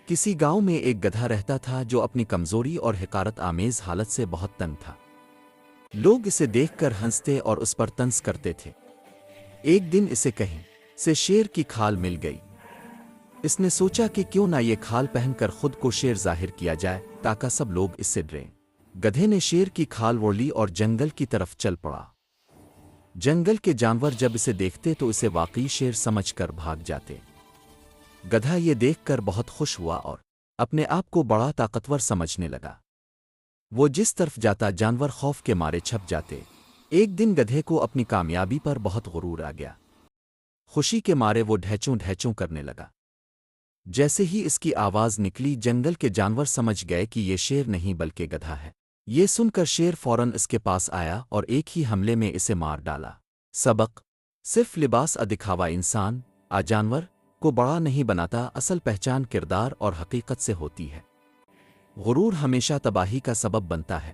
کسی گاؤں میں ایک گدھا رہتا تھا جو اپنی کمزوری اور حقارت آمیز حالت سے بہت تنگ تھا۔ لوگ اسے دیکھ کر ہنستے اور اس پر طنز کرتے تھے۔ ایک دن اسے کہیں سے شیر کی کھال مل گئی۔ اس نے سوچا کہ کیوں نہ یہ کھال پہن کر خود کو شیر ظاہر کیا جائے تاکہ سب لوگ اس سے ڈریں۔ گدھے نے شیر کی کھال اوڑھ لی اور جنگل کی طرف چل پڑا۔ جنگل کے جانور جب اسے دیکھتے تو اسے واقعی شیر سمجھ کر بھاگ جاتے۔ گدھا یہ دیکھ کر بہت خوش ہوا اور اپنے آپ کو بڑا طاقتور سمجھنے لگا۔ وہ جس طرف جاتا جانور خوف کے مارے چھپ جاتے۔ ایک دن گدھے کو اپنی کامیابی پر بہت غرور آ گیا۔ خوشی کے مارے وہ ڈھیچوں ڈھیچوں کرنے لگا۔ جیسے ہی اس کی آواز نکلی جنگل کے جانور سمجھ گئے کہ یہ شیر نہیں بلکہ گدھا ہے۔ یہ سن کر شیر فوراً اس کے پاس آیا اور ایک ہی حملے میں اسے مار ڈالا۔ سبق: صرف لباس دکھاوا انسان جانور کو بڑا نہیں بناتا، اصل پہچان کردار اور حقیقت سے ہوتی ہے۔ غرور ہمیشہ تباہی کا سبب بنتا ہے۔